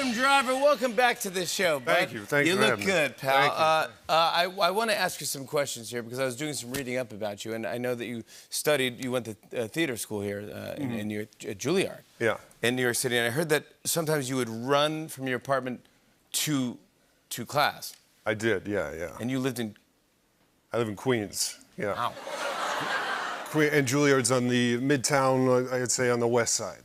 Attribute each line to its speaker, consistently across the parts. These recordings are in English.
Speaker 1: Adam Driver, welcome back to the show, bud.
Speaker 2: Thank you. Thank you.
Speaker 1: You look good, pal.
Speaker 2: Thank you.
Speaker 1: I want to ask you some questions here because I was doing some reading up about you, and I know that you went to theater school here in New York, at Juilliard.
Speaker 2: Yeah.
Speaker 1: In New York City, and I heard that sometimes you would run from your apartment to class.
Speaker 2: I did, yeah.
Speaker 1: And you lived in...
Speaker 2: I live in Queens, yeah.
Speaker 1: Wow.
Speaker 2: And Juilliard's on the Midtown, I'd say on the west side.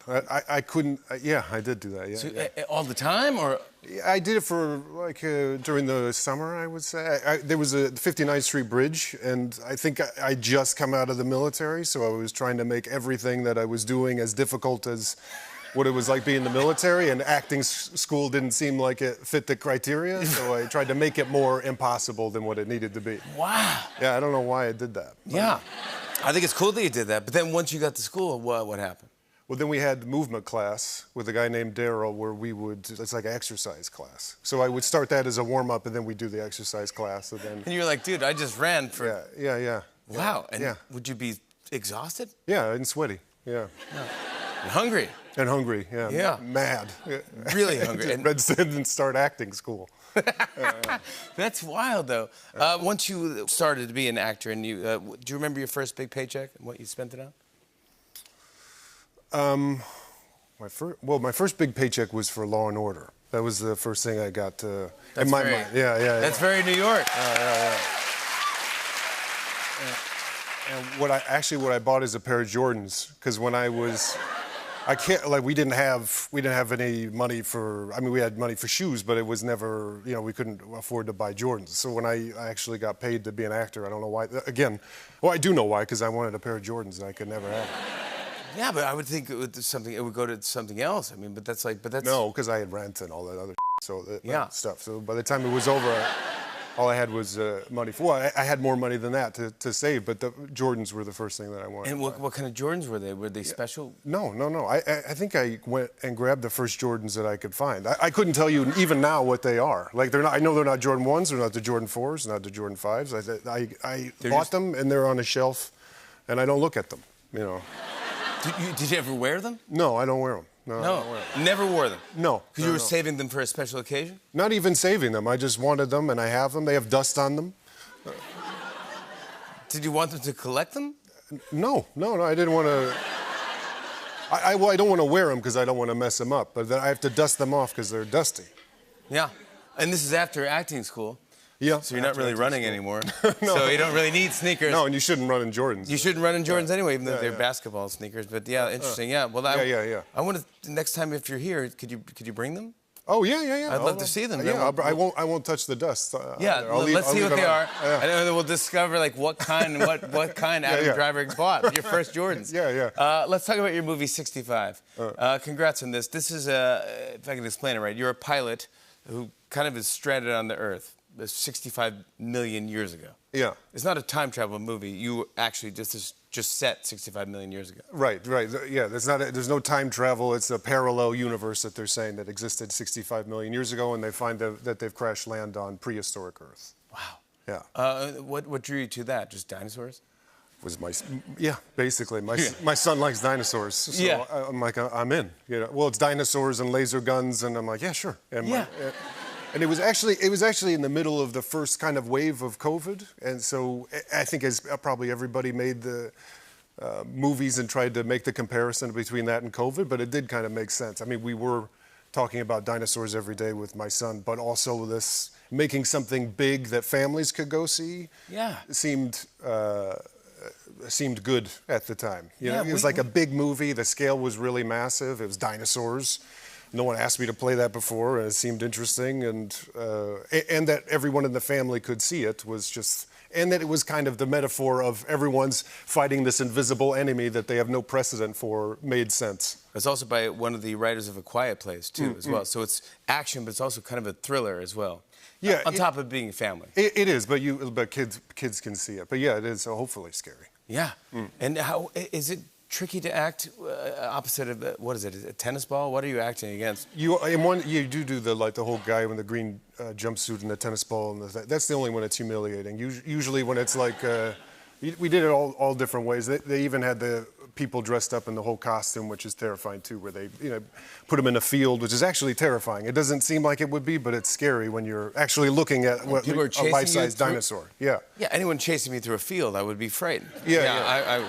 Speaker 2: I couldn't, yeah, I did do that, yeah.
Speaker 1: So, all the time, or...?
Speaker 2: I did it for, like, during the summer, I would say. There was a 59th Street Bridge, and I think I just come out of the military, so I was trying to make everything that I was doing as difficult as what it was like being in the military, and acting school didn't seem like it fit the criteria, so I tried to make it more impossible than what it needed to be.
Speaker 1: Wow.
Speaker 2: Yeah, I don't know why I did that.
Speaker 1: Yeah. I think it's cool that you did that, but then once you got to school, what happened?
Speaker 2: Well, then we had movement class with a guy named Daryl where it's like an exercise class. So I would start that as a warm-up, and then we'd do the exercise class, and then...
Speaker 1: And you were like, dude, I just ran for...
Speaker 2: Yeah.
Speaker 1: Wow, and
Speaker 2: yeah.
Speaker 1: Would you be exhausted?
Speaker 2: Yeah, and sweaty, yeah.
Speaker 1: And hungry?
Speaker 2: And hungry, yeah.
Speaker 1: Yeah.
Speaker 2: Mad.
Speaker 1: Really hungry.
Speaker 2: And didn't start acting school.
Speaker 1: That's wild, though. Once you started to be an actor, and do you remember your first big paycheck and what you spent it on?
Speaker 2: My first big paycheck was for Law and Order. That was the first thing I got in my mind. Yeah.
Speaker 1: That's very New York.
Speaker 2: Yeah. And what I bought is a pair of Jordans, because when I was... we didn't have any money for, we had money for shoes, but it was never, we couldn't afford to buy Jordans. So when I actually got paid to be an actor, I don't know why, again, well, I do know why, because I wanted a pair of Jordans that I could never have.
Speaker 1: Yeah, but I would think it would go to something else. But that's...
Speaker 2: No, because I had rent and all that other stuff. So by the time it was over, all I had was money for. Well, I had more money than that to save, but the Jordans were the first thing that I wanted.
Speaker 1: And what kind of Jordans were they? Were they special?
Speaker 2: No. I think I went and grabbed the first Jordans that I could find. I couldn't tell you even now what they are. Like they're not. I know they're not Jordan 1s. They're not the Jordan 4s. Not the Jordan 5s. I bought them and they're on a shelf, and I don't look at them.
Speaker 1: Did you ever wear them?
Speaker 2: No, I don't wear them. No, I don't wear them.
Speaker 1: Never wore them?
Speaker 2: No.
Speaker 1: Because you were saving them for a special occasion?
Speaker 2: Not even saving them. I just wanted them, and I have them. They have dust on them.
Speaker 1: Did you want them to collect them?
Speaker 2: No, I didn't want to... I don't want to wear them because I don't want to mess them up, but then I have to dust them off because they're dusty.
Speaker 1: Yeah, and this is after acting school.
Speaker 2: Yeah.
Speaker 1: So you're not really running anymore. No. So you don't really need sneakers.
Speaker 2: No, and you shouldn't run in Jordans.
Speaker 1: You shouldn't run in Jordans anyway, even though they're basketball sneakers. But yeah, interesting. Yeah. Well,
Speaker 2: yeah.
Speaker 1: I want to next time if you're here, could you bring them?
Speaker 2: Oh yeah.
Speaker 1: I'd love to see them.
Speaker 2: Yeah, I won't touch the dust.
Speaker 1: Let's see what they are. Yeah. I know that we'll discover like what kind Adam Driver bought. Your first Jordans.
Speaker 2: Yeah.
Speaker 1: Let's talk about your movie 65. Congrats on this. This is if I can explain it right, you're a pilot who kind of is stranded on the Earth 65 million years ago.
Speaker 2: Yeah.
Speaker 1: It's not a time travel movie. You actually just set 65 million years ago.
Speaker 2: Right. Yeah, there's no time travel. It's a parallel universe that they're saying that existed 65 million years ago, and they find that they've crash land on prehistoric Earth.
Speaker 1: Wow.
Speaker 2: Yeah.
Speaker 1: What drew you to that? Just dinosaurs?
Speaker 2: Basically. My son likes dinosaurs, so I'm like, I'm in. Well, it's dinosaurs and laser guns, and I'm like, yeah, sure. And it was actually in the middle of the first kind of wave of COVID, and so I think as probably everybody made the movies and tried to make the comparison between that and COVID, but it did kind of make sense. We were talking about dinosaurs every day with my son, but also this making something big that families could go see.
Speaker 1: Yeah.
Speaker 2: Seemed good at the time. It was like a big movie. The scale was really massive. It was dinosaurs. No one asked me to play that before, and it seemed interesting, and that everyone in the family could see it was just, and that it was kind of the metaphor of everyone's fighting this invisible enemy that they have no precedent for made sense.
Speaker 1: It's also by one of the writers of A Quiet Place, too, as well. So it's action, but it's also kind of a thriller as well.
Speaker 2: Yeah.
Speaker 1: On top of being family.
Speaker 2: It is, but kids can see it. But yeah, it is hopefully scary.
Speaker 1: Yeah. And how is it tricky to act opposite of what is it? Is it a tennis ball? What are you acting against? You
Speaker 2: do the whole guy with the green jumpsuit and the tennis ball, and that's the only one that's humiliating. Usually when it's like we did it all different ways. They even had the people dressed up in the whole costume, which is terrifying too, where they, put them in a field, which is actually terrifying. It doesn't seem like it would be, but it's scary when you're actually looking at what
Speaker 1: People are
Speaker 2: a
Speaker 1: chasing
Speaker 2: life-size
Speaker 1: you through-
Speaker 2: dinosaur. Yeah.
Speaker 1: Yeah, anyone chasing me through a field, I would be frightened.
Speaker 2: Yeah.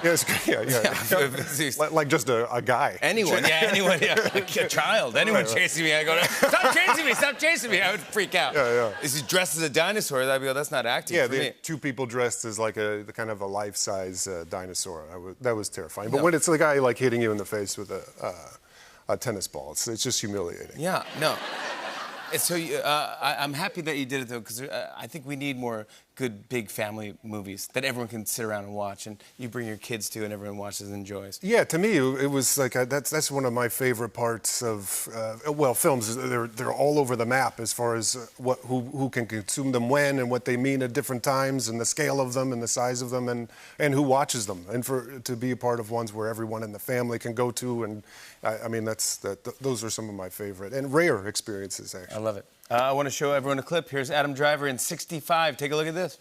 Speaker 2: Like just a guy.
Speaker 1: Anyone, like a child. Anyone chasing me, I go, stop chasing me, stop chasing me. I would freak out.
Speaker 2: Yeah.
Speaker 1: Is he dressed as a dinosaur? I'd be, that's not acting
Speaker 2: Yeah,
Speaker 1: for me.
Speaker 2: two people dressed as like the kind of a life-size dinosaur. That was terrifying. But when it's the guy like hitting you in the face with a tennis ball, it's just humiliating.
Speaker 1: Yeah, no. And so I'm happy that you did it, though, because I think we need more good, big family movies that everyone can sit around and watch, and you bring your kids to, and everyone watches and enjoys.
Speaker 2: Yeah, to me, it was like that's one of my favorite parts of films. They're all over the map as far as who can consume them when and what they mean at different times, and the scale of them and the size of them, and who watches them, and to be a part of ones where everyone in the family can go to, and I mean those are some of my favorite and rare experiences actually.
Speaker 1: I love it. I want to show everyone a clip. Here's Adam Driver in 65. Take a look at this.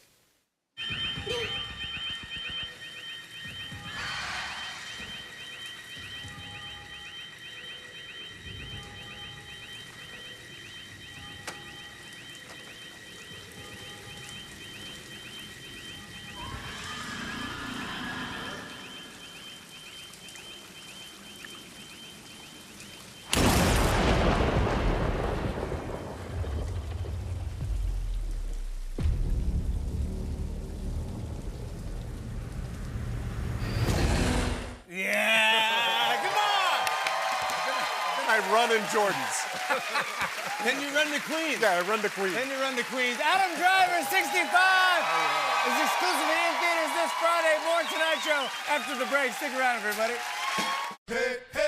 Speaker 1: Yeah! Come on!
Speaker 2: I run in Jordans.
Speaker 1: Then you run to Queens.
Speaker 2: Yeah, I run to Queens.
Speaker 1: Then you run to Queens. Adam Driver, 65, is exclusively in theaters this Friday. More Tonight Show after the break. Stick around, everybody.
Speaker 2: Hey, hey.